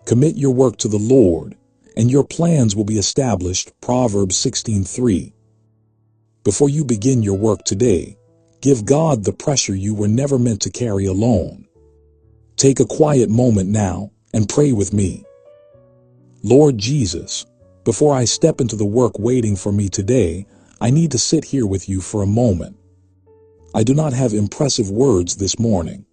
Commit your work to the Lord, and your plans will be established. Proverbs 16:3. Before you begin your work today, give God the pressure you were never meant to carry alone. Take a quiet moment now and pray with me. Lord Jesus, before I step into the work waiting for me today, I need to sit here with you for a moment. I do not have impressive words this morning.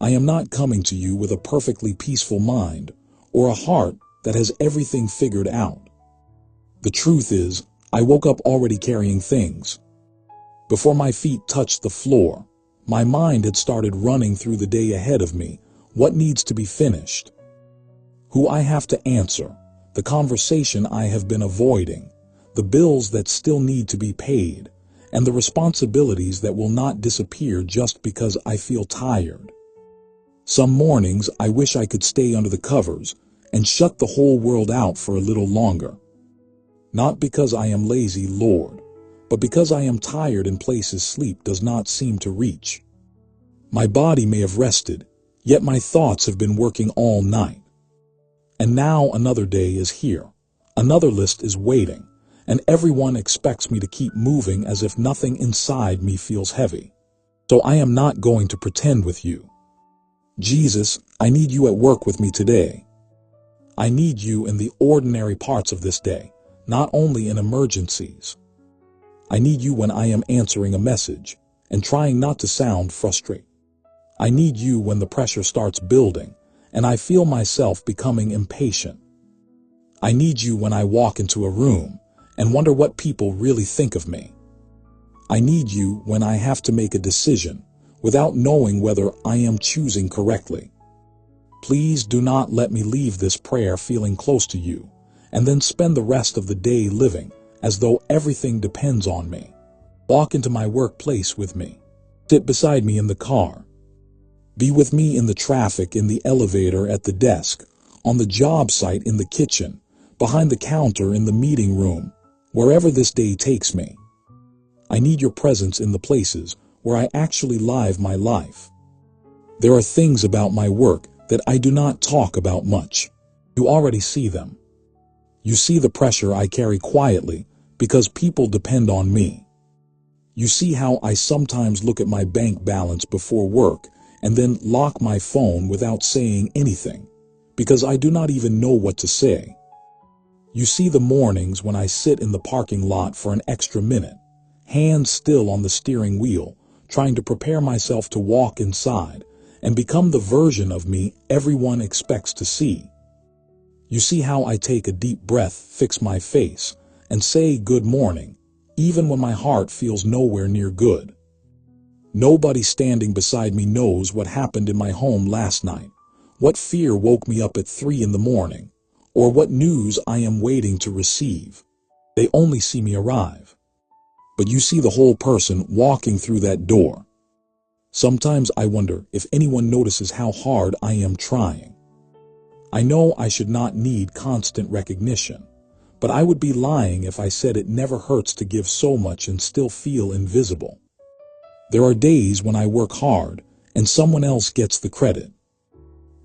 I am not coming to you with a perfectly peaceful mind or a heart that has everything figured out. The truth is, I woke up already carrying things. Before my feet touched the floor, my mind had started running through the day ahead of me, what needs to be finished, who I have to answer, the conversation I have been avoiding, the bills that still need to be paid, and the responsibilities that will not disappear just because I feel tired. Some mornings I wish I could stay under the covers and shut the whole world out for a little longer. Not because I am lazy, Lord, but because I am tired in places sleep does not seem to reach. My body may have rested, yet my thoughts have been working all night. And now another day is here, another list is waiting, and everyone expects me to keep moving as if nothing inside me feels heavy. So I am not going to pretend with you. Jesus, I need you at work with me today. I need you in the ordinary parts of this day, not only in emergencies. I need you when I am answering a message and trying not to sound frustrated. I need you when the pressure starts building and I feel myself becoming impatient. I need you when I walk into a room and wonder what people really think of me. I need you when I have to make a decision without knowing whether I am choosing correctly. Please do not let me leave this prayer feeling close to you and then spend the rest of the day living as though everything depends on me. Walk into my workplace with me. Sit beside me in the car. Be with me in the traffic, in the elevator, at the desk, on the job site, in the kitchen, behind the counter, in the meeting room, wherever this day takes me. I need your presence in the places where I actually live my life. There are things about my work that I do not talk about much. You already see them. You see the pressure I carry quietly because people depend on me. You see how I sometimes look at my bank balance before work and then lock my phone without saying anything because I do not even know what to say. You see the mornings when I sit in the parking lot for an extra minute, hands still on the steering wheel, trying to prepare myself to walk inside and become the version of me everyone expects to see. You see how I take a deep breath, fix my face, and say good morning, even when my heart feels nowhere near good. Nobody standing beside me knows what happened in my home last night, what fear woke me up at 3 a.m, or what news I am waiting to receive. They only see me arrive. But you see the whole person walking through that door. Sometimes I wonder if anyone notices how hard I am trying. I know I should not need constant recognition, but I would be lying if I said it never hurts to give so much and still feel invisible. There are days when I work hard and someone else gets the credit.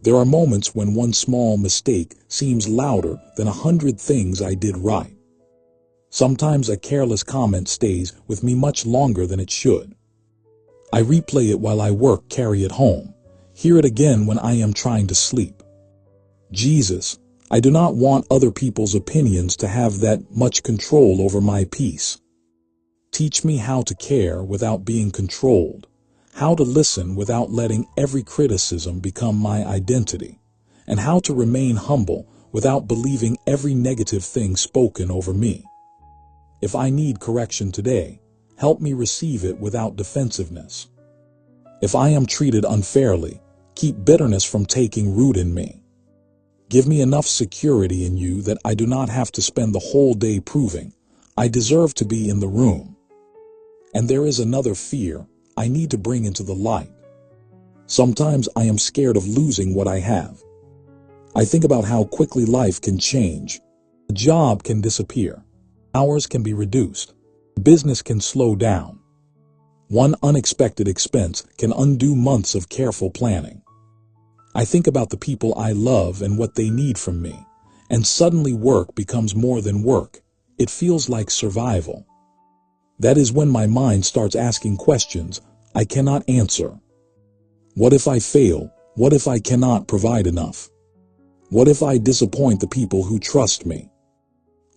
There are moments when one small mistake seems louder than 100 things I did right. Sometimes a careless comment stays with me much longer than it should. I replay it while I work, carry it home, hear it again when I am trying to sleep. Jesus, I do not want other people's opinions to have that much control over my peace. Teach me how to care without being controlled, how to listen without letting every criticism become my identity, and how to remain humble without believing every negative thing spoken over me. If I need correction today, help me receive it without defensiveness. If I am treated unfairly, keep bitterness from taking root in me. Give me enough security in you that I do not have to spend the whole day proving I deserve to be in the room. And there is another fear I need to bring into the light. Sometimes I am scared of losing what I have. I think about how quickly life can change. A job can disappear. Hours can be reduced. Business can slow down. One unexpected expense can undo months of careful planning. I think about the people I love and what they need from me, and suddenly work becomes more than work. It feels like survival. That is when my mind starts asking questions I cannot answer. What if I fail? What if I cannot provide enough? What if I disappoint the people who trust me?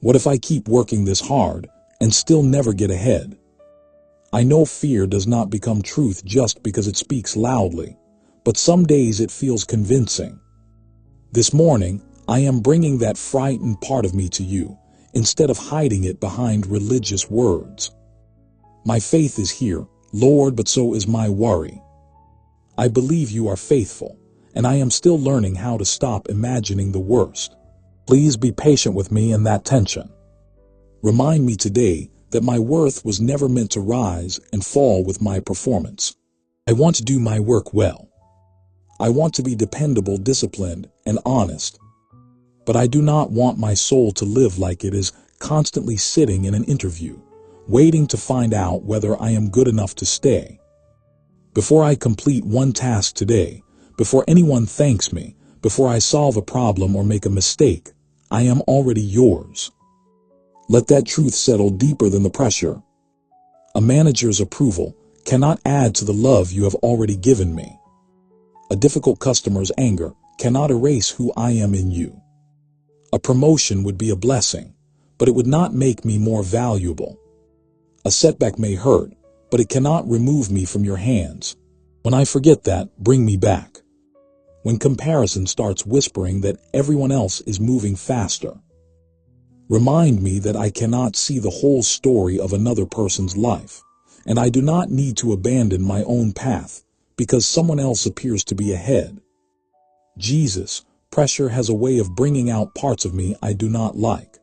What if I keep working this hard and still never get ahead? I know fear does not become truth just because it speaks loudly, but some days it feels convincing. This morning, I am bringing that frightened part of me to you, instead of hiding it behind religious words. My faith is here, Lord, but so is my worry. I believe you are faithful, and I am still learning how to stop imagining the worst. Please be patient with me in that tension. Remind me today that my worth was never meant to rise and fall with my performance. I want to do my work well. I want to be dependable, disciplined, and honest. But I do not want my soul to live like it is constantly sitting in an interview, waiting to find out whether I am good enough to stay. Before I complete one task today, before anyone thanks me, before I solve a problem or make a mistake, I am already yours. Let that truth settle deeper than the pressure. A manager's approval cannot add to the love you have already given me. A difficult customer's anger cannot erase who I am in you. A promotion would be a blessing, but it would not make me more valuable. A setback may hurt, but it cannot remove me from your hands. When I forget that, bring me back. When comparison starts whispering that everyone else is moving faster, remind me that I cannot see the whole story of another person's life, and I do not need to abandon my own path because someone else appears to be ahead. Jesus, pressure has a way of bringing out parts of me I do not like.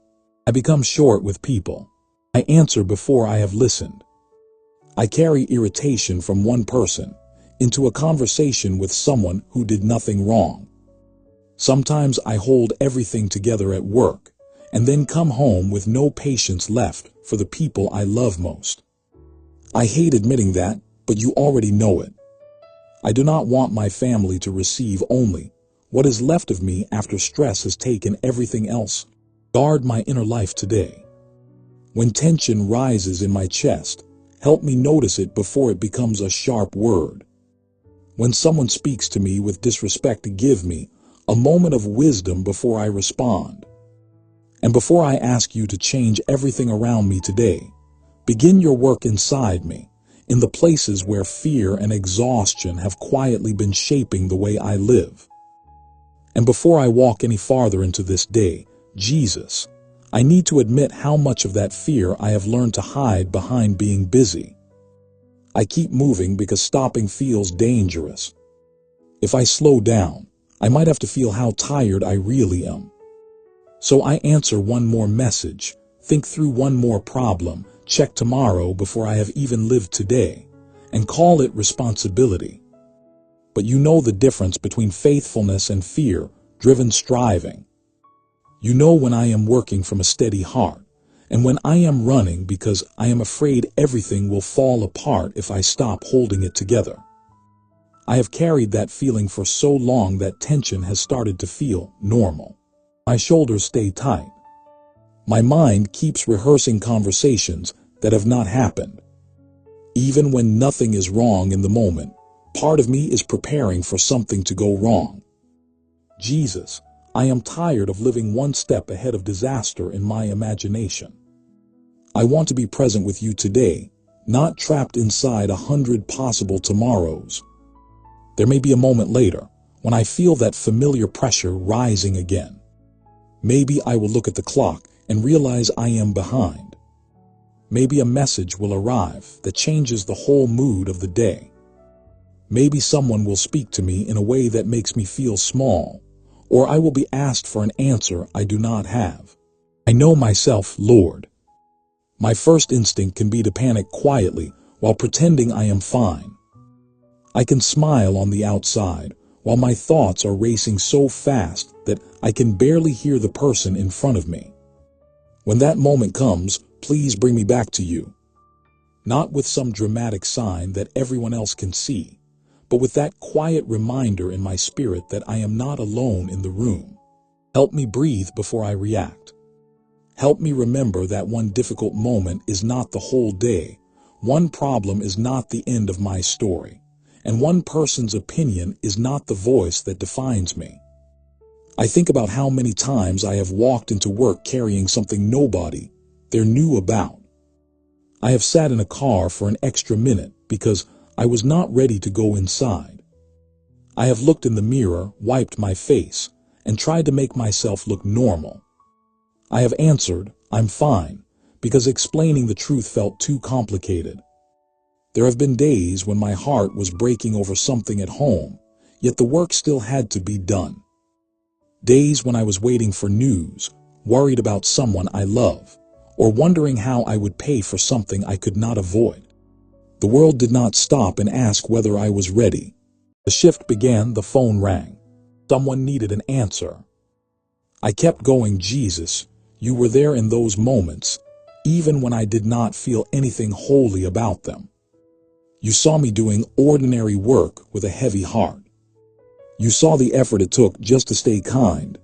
I become short with people. I answer before I have listened. I carry irritation from one person into a conversation with someone who did nothing wrong. Sometimes I hold everything together at work and then come home with no patience left for the people I love most. I hate admitting that, but you already know it. I do not want my family to receive only what is left of me after stress has taken everything else. Guard my inner life today. When tension rises in my chest, help me notice it before it becomes a sharp word. When someone speaks to me with disrespect, give me a moment of wisdom before I respond. And before I ask you to change everything around me today, begin your work inside me, in the places where fear and exhaustion have quietly been shaping the way I live. And before I walk any farther into this day, Jesus, I need to admit how much of that fear I have learned to hide behind being busy. I keep moving because stopping feels dangerous. If I slow down, I might have to feel how tired I really am. So I answer one more message, think through one more problem, check tomorrow before I have even lived today, and call it responsibility. But you know the difference between faithfulness and fear-driven striving. You know when I am working from a steady heart, and when I am running because I am afraid everything will fall apart if I stop holding it together. I have carried that feeling for so long that tension has started to feel normal. My shoulders stay tight. My mind keeps rehearsing conversations that have not happened. Even when nothing is wrong in the moment, part of me is preparing for something to go wrong. Jesus, I am tired of living one step ahead of disaster in my imagination. I want to be present with you today, not trapped inside 100 possible tomorrows. There may be a moment later when I feel that familiar pressure rising again. Maybe I will look at the clock and realize I am behind. Maybe a message will arrive that changes the whole mood of the day. Maybe someone will speak to me in a way that makes me feel small, or I will be asked for an answer I do not have. I know myself, Lord. My first instinct can be to panic quietly while pretending I am fine. I can smile on the outside while my thoughts are racing so fast that I can barely hear the person in front of me. When that moment comes, please bring me back to you. Not with some dramatic sign that everyone else can see, but with that quiet reminder in my spirit that I am not alone in the room. Help me breathe before I react. Help me remember that one difficult moment is not the whole day, one problem is not the end of my story, and one person's opinion is not the voice that defines me. I think about how many times I have walked into work carrying something nobody there knew about. I have sat in a car for an extra minute because I was not ready to go inside. I have looked in the mirror, wiped my face, and tried to make myself look normal. I have answered, "I'm fine," because explaining the truth felt too complicated. There have been days when my heart was breaking over something at home, yet the work still had to be done. Days when I was waiting for news, worried about someone I love, or wondering how I would pay for something I could not avoid. The world did not stop and ask whether I was ready. The shift began, the phone rang. Someone needed an answer. I kept going. Jesus, you were there in those moments, even when I did not feel anything holy about them. You saw me doing ordinary work with a heavy heart. You saw the effort it took just to stay kind.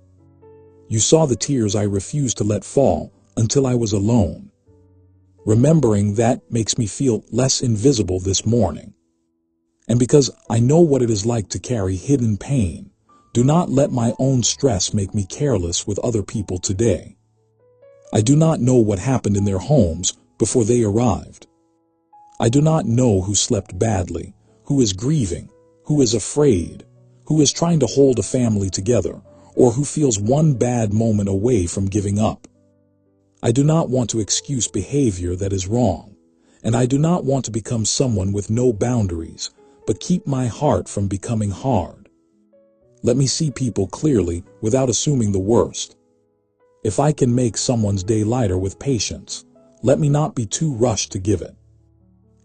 You saw the tears I refused to let fall until I was alone. Remembering that makes me feel less invisible this morning. And because I know what it is like to carry hidden pain, do not let my own stress make me careless with other people today. I do not know what happened in their homes before they arrived. I do not know who slept badly, who is grieving, who is afraid, who is trying to hold a family together, or who feels one bad moment away from giving up. I do not want to excuse behavior that is wrong, and I do not want to become someone with no boundaries, but keep my heart from becoming hard. Let me see people clearly without assuming the worst. If I can make someone's day lighter with patience, let me not be too rushed to give it.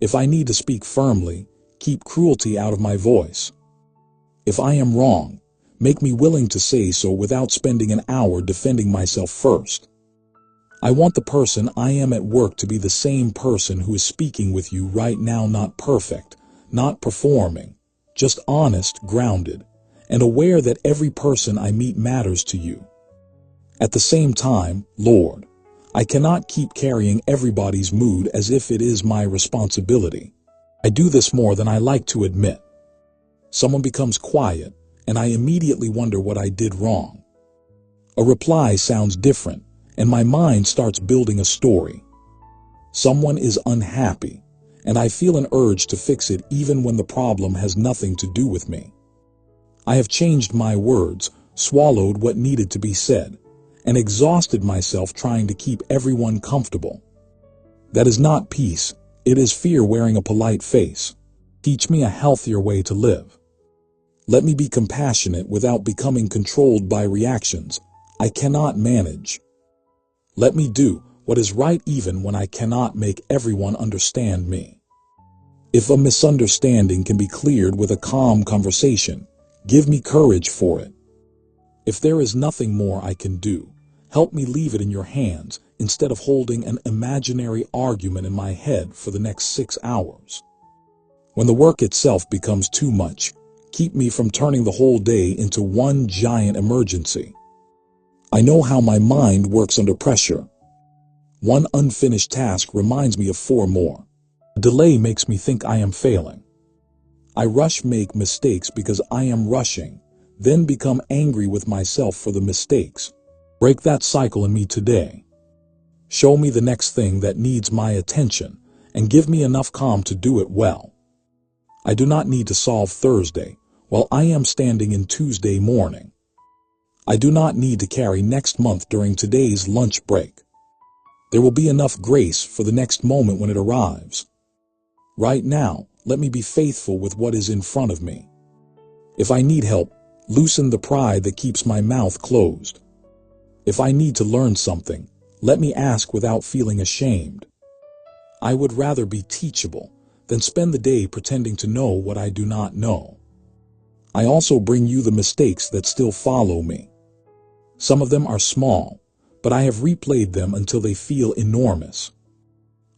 If I need to speak firmly, keep cruelty out of my voice. If I am wrong, make me willing to say so without spending an hour defending myself first. I want the person I am at work to be the same person who is speaking with you right now, not perfect, not performing, just honest, grounded, and aware that every person I meet matters to you. At the same time, Lord, I cannot keep carrying everybody's mood as if it is my responsibility. I do this more than I like to admit. Someone becomes quiet, and I immediately wonder what I did wrong. A reply sounds different, and my mind starts building a story. Someone is unhappy, and I feel an urge to fix it even when the problem has nothing to do with me. I have changed my words, swallowed what needed to be said, and exhausted myself trying to keep everyone comfortable. That is not peace, it is fear wearing a polite face. Teach me a healthier way to live. Let me be compassionate without becoming controlled by reactions I cannot manage. Let me do what is right even when I cannot make everyone understand me. If a misunderstanding can be cleared with a calm conversation, give me courage for it. If there is nothing more I can do, help me leave it in your hands instead of holding an imaginary argument in my head for the next 6 hours. When the work itself becomes too much, keep me from turning the whole day into one giant emergency. I know how my mind works under pressure. One unfinished task reminds me of 4 more. A delay makes me think I am failing. I make mistakes because I am rushing, then become angry with myself for the mistakes. Break that cycle in me today. Show me the next thing that needs my attention, and give me enough calm to do it well. I do not need to solve Thursday while I am standing in Tuesday morning. I do not need to carry next month during today's lunch break. There will be enough grace for the next moment when it arrives. Right now, let me be faithful with what is in front of me. If I need help, loosen the pride that keeps my mouth closed. If I need to learn something, let me ask without feeling ashamed. I would rather be teachable than spend the day pretending to know what I do not know. I also bring you the mistakes that still follow me. Some of them are small, but I have replayed them until they feel enormous.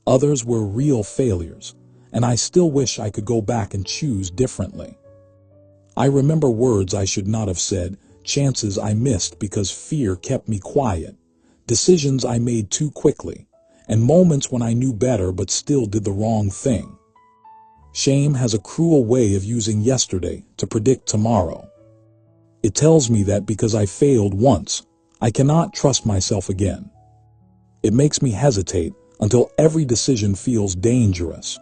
Others were real failures, and I still wish I could go back and choose differently. I remember words I should not have said, chances I missed because fear kept me quiet, decisions I made too quickly, and moments when I knew better but still did the wrong thing. Shame has a cruel way of using yesterday to predict tomorrow. It tells me that because I failed once, I cannot trust myself again. It makes me hesitate until every decision feels dangerous.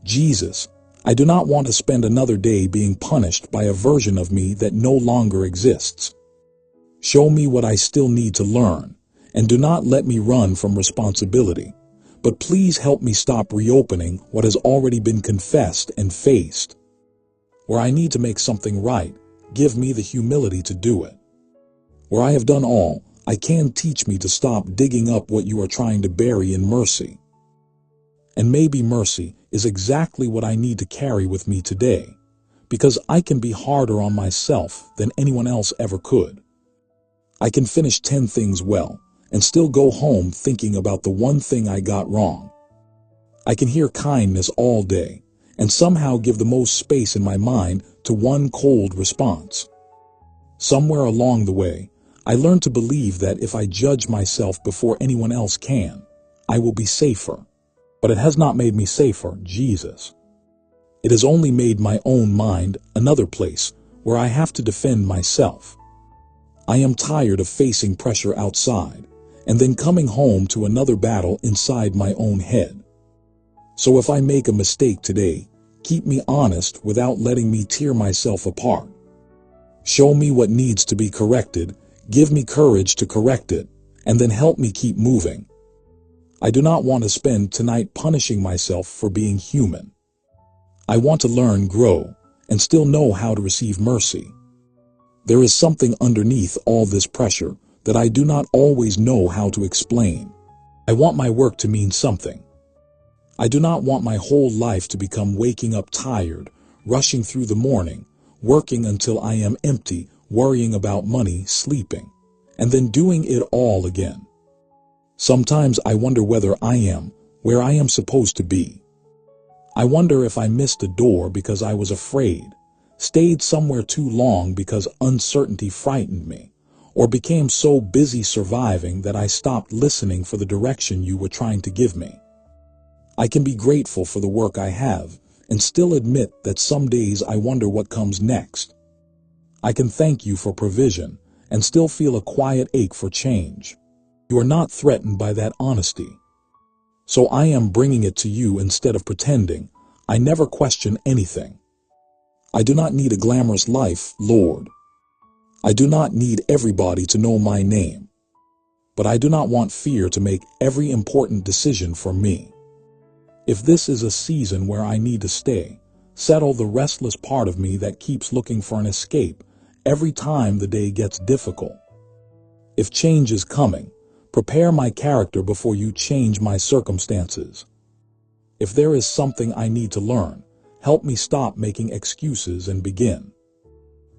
Jesus, I do not want to spend another day being punished by a version of me that no longer exists. Show me what I still need to learn, and do not let me run from responsibility, but please help me stop reopening what has already been confessed and faced. Where I need to make something right, give me the humility to do it. Where I have done all I can, teach me to stop digging up what you are trying to bury in mercy. And maybe mercy is exactly what I need to carry with me today, because I can be harder on myself than anyone else ever could. I can finish 10 things well and still go home thinking about the one thing I got wrong. I can hear kindness all day and somehow give the most space in my mind to one cold response. Somewhere along the way, I learned to believe that if I judge myself before anyone else can, I will be safer. But it has not made me safer, Jesus. It has only made my own mind another place where I have to defend myself. I am tired of facing pressure outside and then coming home to another battle inside my own head. So if I make a mistake today, keep me honest without letting me tear myself apart. Show me what needs to be corrected, give me courage to correct it, and then help me keep moving. I do not want to spend tonight punishing myself for being human. I want to learn, grow, and still know how to receive mercy. There is something underneath all this pressure that I do not always know how to explain. I want my work to mean something. I do not want my whole life to become waking up tired, rushing through the morning, working until I am empty, worrying about money, sleeping, and then doing it all again. Sometimes I wonder whether I am where I am supposed to be. I wonder if I missed a door because I was afraid, stayed somewhere too long because uncertainty frightened me, or became so busy surviving that I stopped listening for the direction you were trying to give me. I can be grateful for the work I have and still admit that some days I wonder what comes next. I can thank you for provision and still feel a quiet ache for change. You are not threatened by that honesty. So I am bringing it to you instead of pretending. I never question anything. I do not need a glamorous life, Lord. I do not need everybody to know my name. But I do not want fear to make every important decision for me. If this is a season where I need to stay, settle the restless part of me that keeps looking for an escape every time the day gets difficult. If change is coming, prepare my character before you change my circumstances. If there is something I need to learn, help me stop making excuses and begin.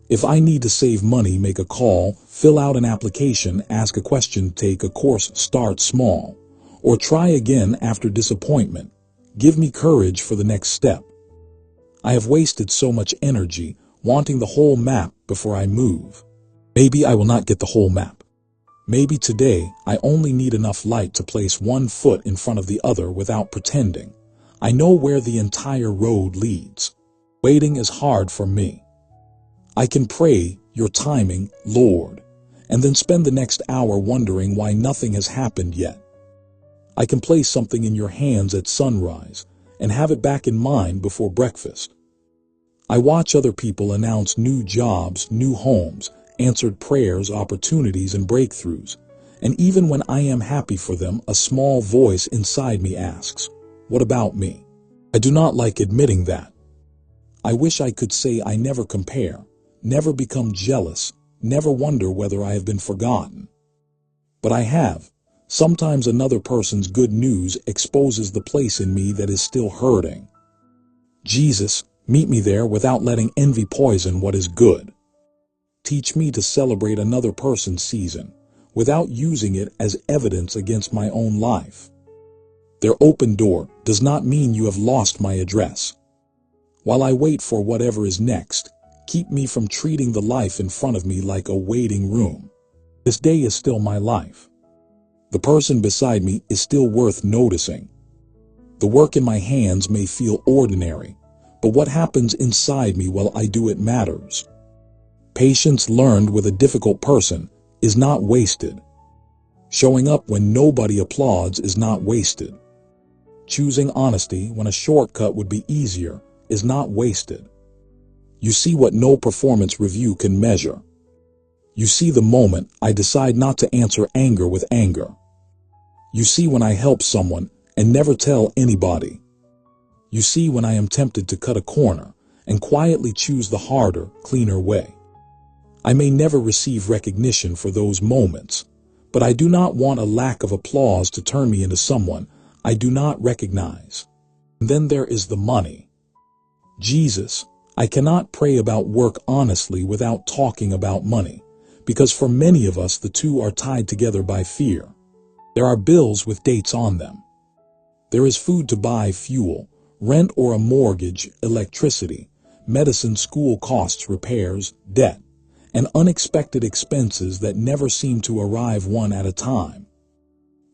If I need to save money, make a call, fill out an application, ask a question, take a course, start small, or try again after disappointment, give me courage for the next step. I have wasted so much energy wanting the whole map before I move. Maybe I will not get the whole map. Maybe today I only need enough light to place one foot in front of the other without pretending. I know where the entire road leads. Waiting is hard for me. I can pray your timing, Lord, and then spend the next hour wondering why nothing has happened yet. I can place something in your hands at sunrise and have it back in mind before breakfast. I watch other people announce new jobs, new homes, answered prayers, opportunities, and breakthroughs. And even when I am happy for them, a small voice inside me asks, what about me? I do not like admitting that. I wish I could say I never compare, never become jealous, never wonder whether I have been forgotten. But I have. Sometimes another person's good news exposes the place in me that is still hurting. Jesus, meet me there without letting envy poison what is good. Teach me to celebrate another person's season without using it as evidence against my own life. Their open door does not mean you have lost my address. While I wait for whatever is next, Keep me from treating the life in front of me like a waiting room. This day is still my life. The person beside me is still worth noticing. The work in my hands may feel ordinary, but what happens inside me while I do it matters. Patience learned with a difficult person is not wasted. Showing up when nobody applauds is not wasted. Choosing honesty when a shortcut would be easier is not wasted. You see what no performance review can measure. You see the moment I decide not to answer anger with anger. You see when I help someone and never tell anybody. You see when I am tempted to cut a corner and quietly choose the harder, cleaner way. I may never receive recognition for those moments, but I do not want a lack of applause to turn me into someone I do not recognize. And then there is the money. Jesus, I cannot pray about work honestly without talking about money, because for many of us the two are tied together by fear. There are bills with dates on them. There is food to buy, fuel, rent or a mortgage, electricity, medicine, school costs, repairs, debt, and unexpected expenses that never seem to arrive one at a time.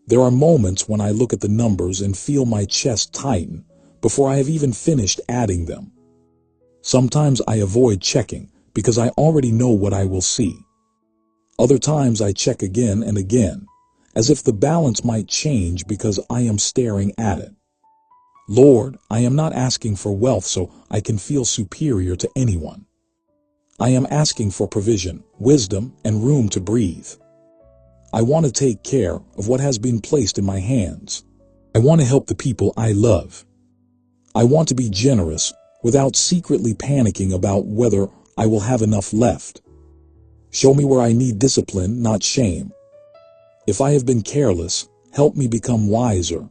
There are moments when I look at the numbers and feel my chest tighten before I have even finished adding them. Sometimes I avoid checking because I already know what I will see. Other times I check again and again, as if the balance might change because I am staring at it. Lord, I am not asking for wealth so I can feel superior to anyone. I am asking for provision, wisdom, and room to breathe. I want to take care of what has been placed in my hands. I want to help the people I love. I want to be generous without secretly panicking about whether I will have enough left. Show me where I need discipline, not shame. If I have been careless, help me become wiser.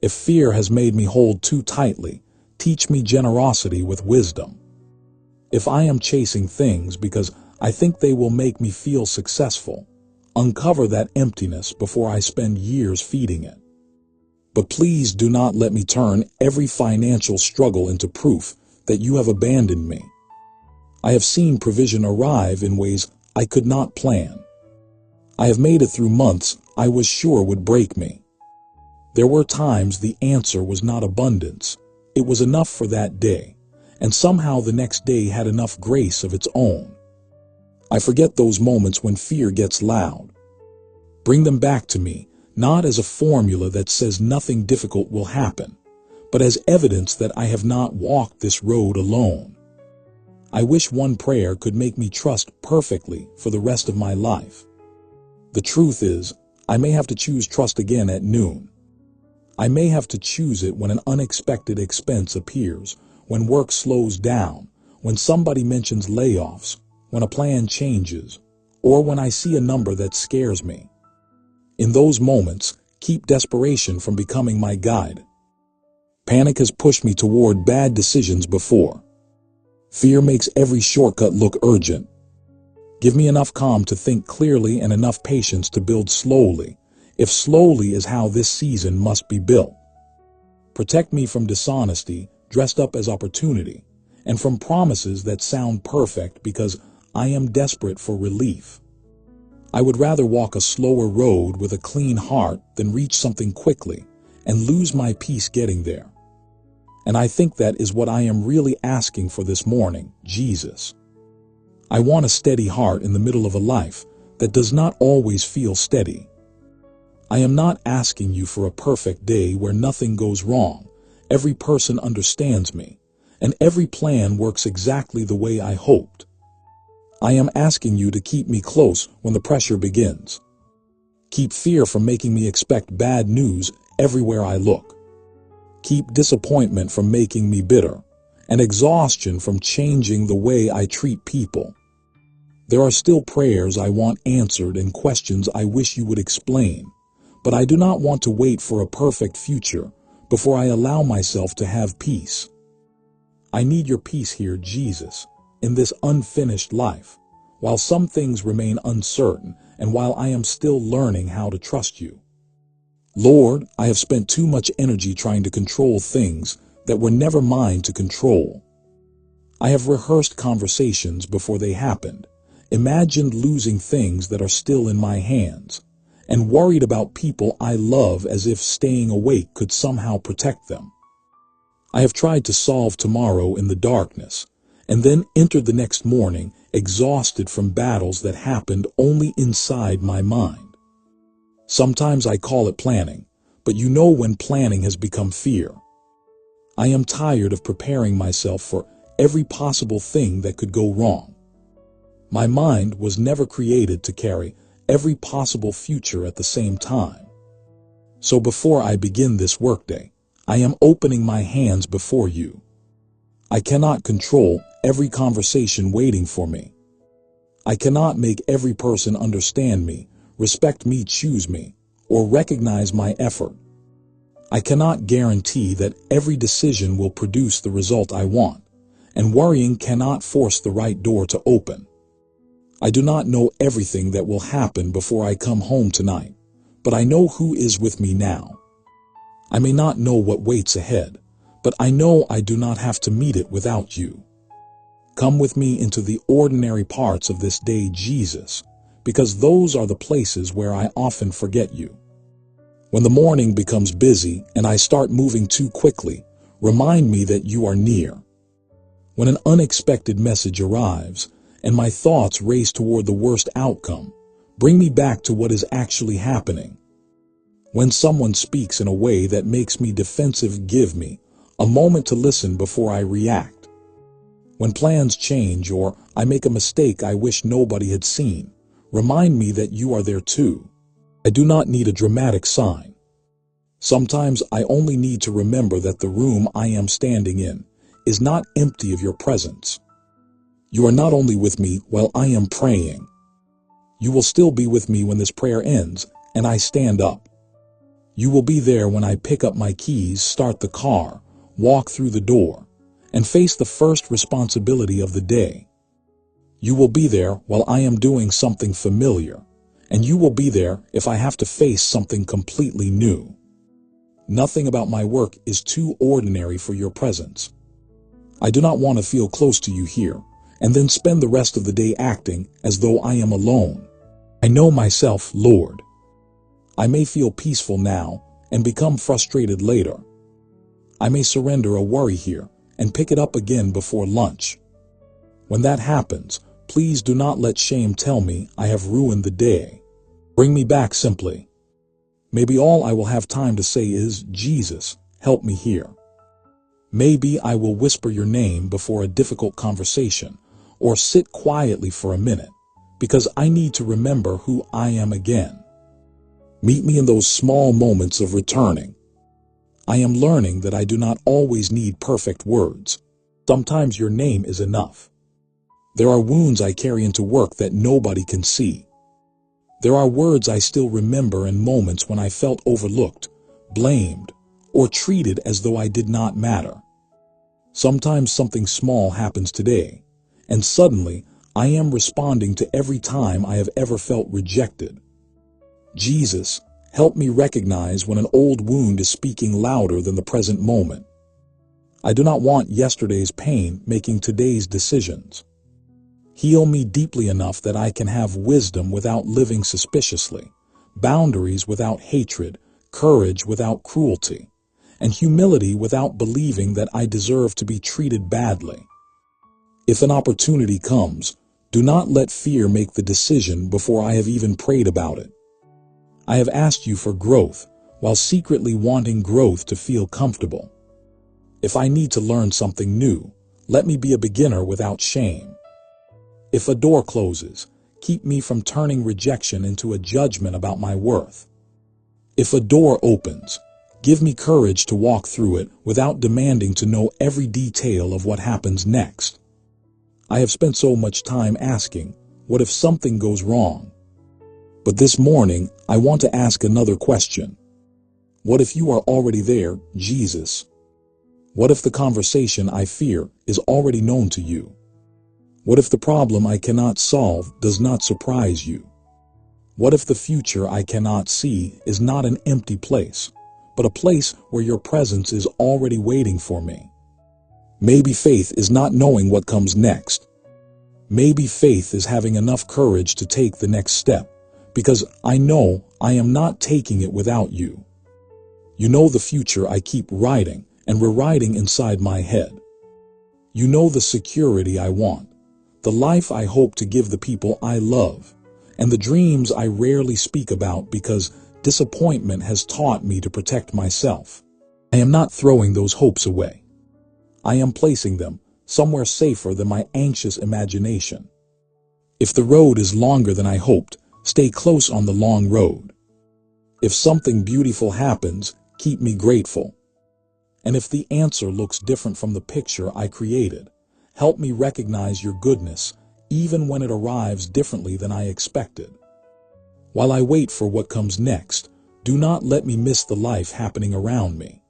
If fear has made me hold too tightly, teach me generosity with wisdom. If I am chasing things because I think they will make me feel successful, uncover that emptiness before I spend years feeding it. But please do not let me turn every financial struggle into proof that you have abandoned me. I have seen provision arrive in ways I could not plan. I have made it through months I was sure would break me. There were times the answer was not abundance. It was enough for that day, and somehow the next day had enough grace of its own. I forget those moments when fear gets loud. Bring them back to me, not as a formula that says nothing difficult will happen, but as evidence that I have not walked this road alone. I wish one prayer could make me trust perfectly for the rest of my life. The truth is, I may have to choose trust again at noon. I may have to choose it when an unexpected expense appears, when work slows down, when somebody mentions layoffs, when a plan changes, or when I see a number that scares me. In those moments, keep desperation from becoming my guide. Panic has pushed me toward bad decisions before. Fear makes every shortcut look urgent. Give me enough calm to think clearly and enough patience to build slowly, if slowly is how this season must be built. Protect me from dishonesty dressed up as opportunity, and from promises that sound perfect because I am desperate for relief. I would rather walk a slower road with a clean heart than reach something quickly and lose my peace getting there. And I think that is what I am really asking for this morning, Jesus. I want a steady heart in the middle of a life that does not always feel steady. I am not asking you for a perfect day where nothing goes wrong, every person understands me, and every plan works exactly the way I hoped. I am asking you to keep me close when the pressure begins. Keep fear from making me expect bad news everywhere I look. Keep disappointment from making me bitter, and exhaustion from changing the way I treat people. There are still prayers I want answered and questions I wish you would explain, but I do not want to wait for a perfect future before I allow myself to have peace. I need your peace here, Jesus, in this unfinished life, while some things remain uncertain and while I am still learning how to trust you. Lord, I have spent too much energy trying to control things that were never mine to control. I have rehearsed conversations before they happened, imagined losing things that are still in my hands, and worried about people I love as if staying awake could somehow protect them. I have tried to solve tomorrow in the darkness, and then entered the next morning exhausted from battles that happened only inside my mind. Sometimes I call it planning, but you know when planning has become fear. I am tired of preparing myself for every possible thing that could go wrong. My mind was never created to carry every possible future at the same time. So before I begin this workday, I am opening my hands before you. I cannot control every conversation waiting for me. I cannot make every person understand me, respect me, choose me, or recognize my effort. I cannot guarantee that every decision will produce the result I want, and worrying cannot force the right door to open. I do not know everything that will happen before I come home tonight, but I know who is with me now. I may not know what waits ahead, but I know I do not have to meet it without you. Come with me into the ordinary parts of this day, Jesus, because those are the places where I often forget you. When the morning becomes busy and I start moving too quickly, remind me that you are near. When an unexpected message arrives and my thoughts race toward the worst outcome, bring me back to what is actually happening. When someone speaks in a way that makes me defensive, give me a moment to listen before I react. When plans change or I make a mistake I wish nobody had seen, remind me that you are there too. I do not need a dramatic sign. Sometimes I only need to remember that the room I am standing in is not empty of your presence. You are not only with me while I am praying. You will still be with me when this prayer ends and I stand up. You will be there when I pick up my keys, start the car, walk through the door, and face the first responsibility of the day. You will be there while I am doing something familiar, and you will be there if I have to face something completely new. Nothing about my work is too ordinary for your presence. I do not want to feel close to you here, and then spend the rest of the day acting as though I am alone. I know myself, Lord. I may feel peaceful now and become frustrated later. I may surrender a worry here and pick it up again before lunch. When that happens, please do not let shame tell me I have ruined the day. Bring me back simply. Maybe all I will have time to say is, Jesus, help me here. Maybe I will whisper your name before a difficult conversation, or sit quietly for a minute, because I need to remember who I am again. Meet me in those small moments of returning. I am learning that I do not always need perfect words. Sometimes your name is enough. There are wounds I carry into work that nobody can see. There are words I still remember and moments when I felt overlooked, blamed, or treated as though I did not matter. Sometimes something small happens today, and suddenly I am responding to every time I have ever felt rejected. Jesus, help me recognize when an old wound is speaking louder than the present moment. I do not want yesterday's pain making today's decisions. Heal me deeply enough that I can have wisdom without living suspiciously, boundaries without hatred, courage without cruelty, and humility without believing that I deserve to be treated badly. If an opportunity comes, do not let fear make the decision before I have even prayed about it. I have asked you for growth, while secretly wanting growth to feel comfortable. If I need to learn something new, let me be a beginner without shame. If a door closes, keep me from turning rejection into a judgment about my worth. If a door opens, give me courage to walk through it without demanding to know every detail of what happens next. I have spent so much time asking, what if something goes wrong? But this morning, I want to ask another question. What if you are already there, Jesus? What if the conversation I fear is already known to you? What if the problem I cannot solve does not surprise you? What if the future I cannot see is not an empty place, but a place where your presence is already waiting for me? Maybe faith is not knowing what comes next. Maybe faith is having enough courage to take the next step, because I know I am not taking it without you. You know the future I keep writing and rewriting inside my head. You know the security I want, the life I hope to give the people I love, and the dreams I rarely speak about because disappointment has taught me to protect myself. I am not throwing those hopes away. I am placing them somewhere safer than my anxious imagination. If the road is longer than I hoped, stay close on the long road. If something beautiful happens, keep me grateful. And if the answer looks different from the picture I created, help me recognize your goodness, even when it arrives differently than I expected. While I wait for what comes next, do not let me miss the life happening around me.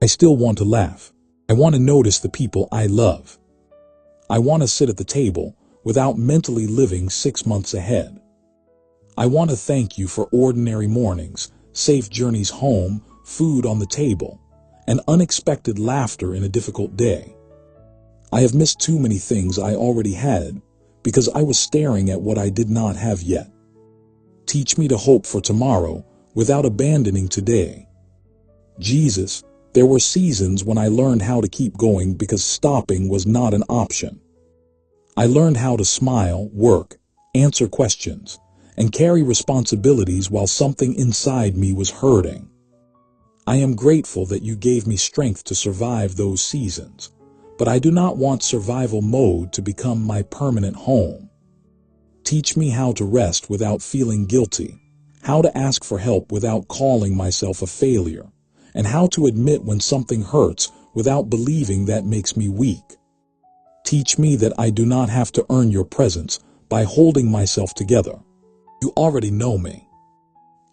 I still want to laugh. I want to notice the people I love. I want to sit at the table without mentally living 6 months ahead. I want to thank you for ordinary mornings, safe journeys home, food on the table, and unexpected laughter in a difficult day. I have missed too many things I already had because I was staring at what I did not have yet. Teach me to hope for tomorrow without abandoning today. Jesus, there were seasons when I learned how to keep going because stopping was not an option. I learned how to smile, work, answer questions, and carry responsibilities while something inside me was hurting. I am grateful that you gave me strength to survive those seasons, but I do not want survival mode to become my permanent home. Teach me how to rest without feeling guilty, how to ask for help without calling myself a failure, and how to admit when something hurts without believing that makes me weak. Teach me that I do not have to earn your presence by holding myself together. You already know me.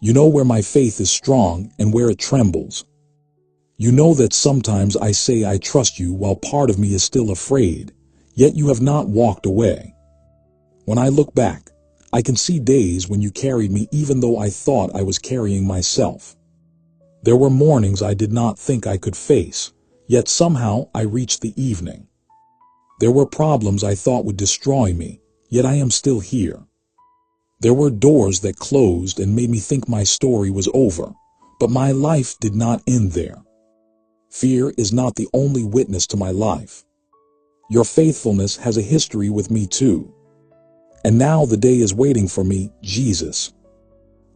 You know where my faith is strong and where it trembles. You know that sometimes I say I trust you while part of me is still afraid, yet you have not walked away. When I look back, I can see days when you carried me even though I thought I was carrying myself. There were mornings I did not think I could face, yet somehow I reached the evening. There were problems I thought would destroy me, yet I am still here. There were doors that closed and made me think my story was over, but my life did not end there. Fear is not the only witness to my life. Your faithfulness has a history with me too. And now the day is waiting for me, Jesus.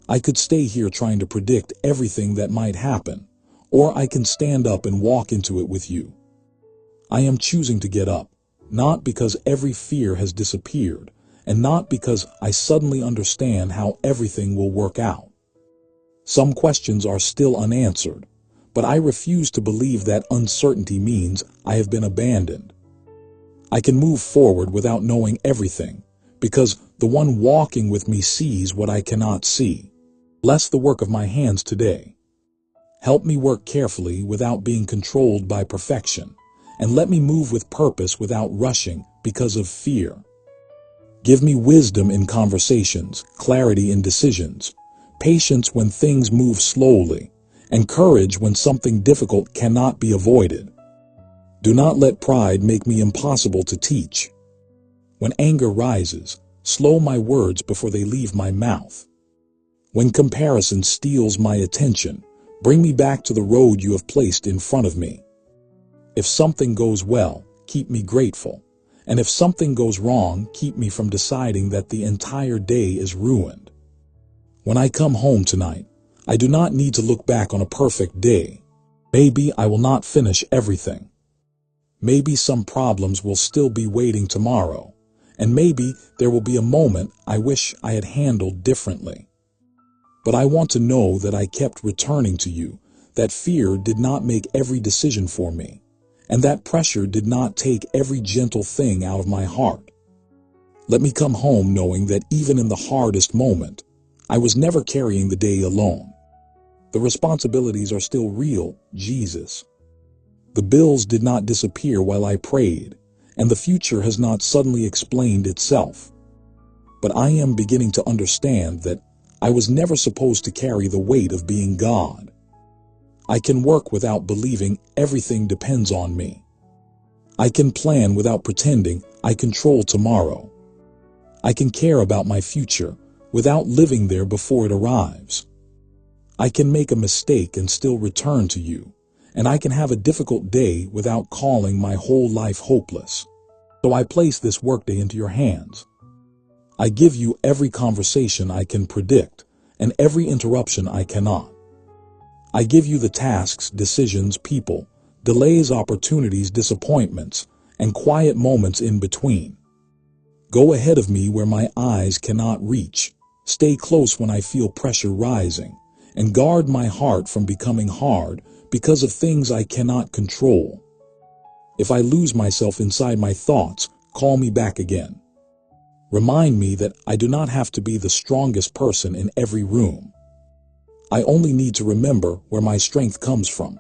I could stay here trying to predict everything that might happen, or I can stand up and walk into it with you. I am choosing to get up, not because every fear has disappeared, and not because I suddenly understand how everything will work out. Some questions are still unanswered, but I refuse to believe that uncertainty means I have been abandoned. I can move forward without knowing everything, because the one walking with me sees what I cannot see. Bless the work of my hands today. Help me work carefully without being controlled by perfection, and let me move with purpose without rushing because of fear. Give me wisdom in conversations, clarity in decisions, patience when things move slowly, and courage when something difficult cannot be avoided. Do not let pride make me impossible to teach. When anger rises, slow my words before they leave my mouth. When comparison steals my attention, bring me back to the road you have placed in front of me. If something goes well, keep me grateful. And if something goes wrong, keep me from deciding that the entire day is ruined. When I come home tonight, I do not need to look back on a perfect day. Maybe I will not finish everything. Maybe some problems will still be waiting tomorrow, and maybe there will be a moment I wish I had handled differently. But I want to know that I kept returning to you, that fear did not make every decision for me, and that pressure did not take every gentle thing out of my heart. Let me come home knowing that even in the hardest moment, I was never carrying the day alone. The responsibilities are still real, Jesus. The bills did not disappear while I prayed, and the future has not suddenly explained itself. But I am beginning to understand that I was never supposed to carry the weight of being God. I can work without believing everything depends on me. I can plan without pretending I control tomorrow. I can care about my future without living there before it arrives. I can make a mistake and still return to you, and I can have a difficult day without calling my whole life hopeless. So I place this workday into your hands. I give you every conversation I can predict and every interruption I cannot. I give you the tasks, decisions, people, delays, opportunities, disappointments, and quiet moments in between. Go ahead of me where my eyes cannot reach. Stay close when I feel pressure rising, and guard my heart from becoming hard because of things I cannot control. If I lose myself inside my thoughts, call me back again. Remind me that I do not have to be the strongest person in every room. I only need to remember where my strength comes from.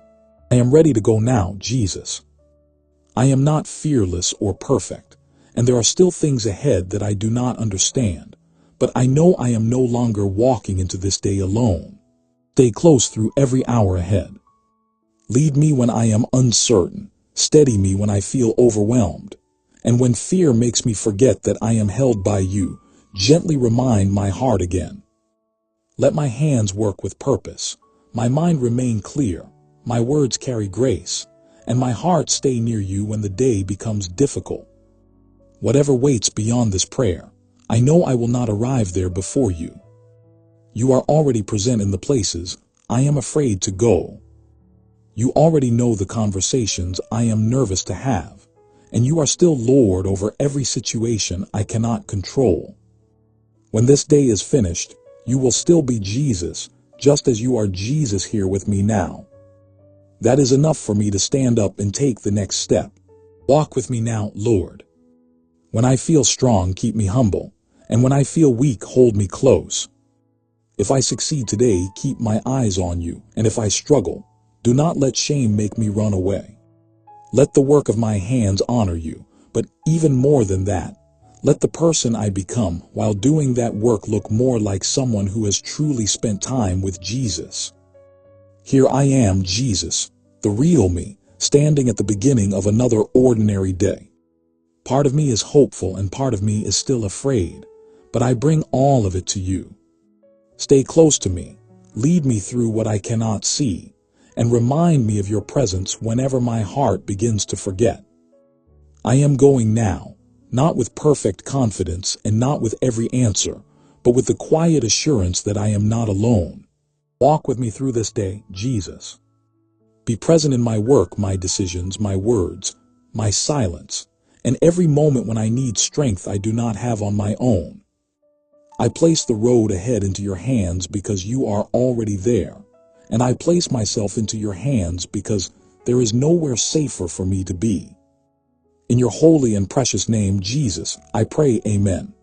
I am ready to go now, Jesus. I am not fearless or perfect, and there are still things ahead that I do not understand, but I know I am no longer walking into this day alone. Stay close through every hour ahead. Lead me when I am uncertain, steady me when I feel overwhelmed, and when fear makes me forget that I am held by you, gently remind my heart again. Let my hands work with purpose, my mind remain clear, my words carry grace, and my heart stay near you when the day becomes difficult. Whatever waits beyond this prayer, I know I will not arrive there before you. You are already present in the places I am afraid to go. You already know the conversations I am nervous to have, and you are still Lord over every situation I cannot control. When this day is finished, you will still be Jesus, just as you are Jesus here with me now. That is enough for me to stand up and take the next step. Walk with me now, Lord. When I feel strong, keep me humble, and when I feel weak, hold me close. If I succeed today, keep my eyes on you, and if I struggle, do not let shame make me run away. Let the work of my hands honor you, but even more than that, let the person I become while doing that work look more like someone who has truly spent time with Jesus. Here I am, Jesus, the real me, standing at the beginning of another ordinary day. Part of me is hopeful and part of me is still afraid, but I bring all of it to you. Stay close to me, lead me through what I cannot see, and remind me of your presence whenever my heart begins to forget. I am going now, not with perfect confidence and not with every answer, but with the quiet assurance that I am not alone. Walk with me through this day, Jesus. Be present in my work, my decisions, my words, my silence, and every moment when I need strength I do not have on my own. I place the road ahead into your hands because you are already there, and I place myself into your hands because there is nowhere safer for me to be. In your holy and precious name, Jesus, I pray, Amen.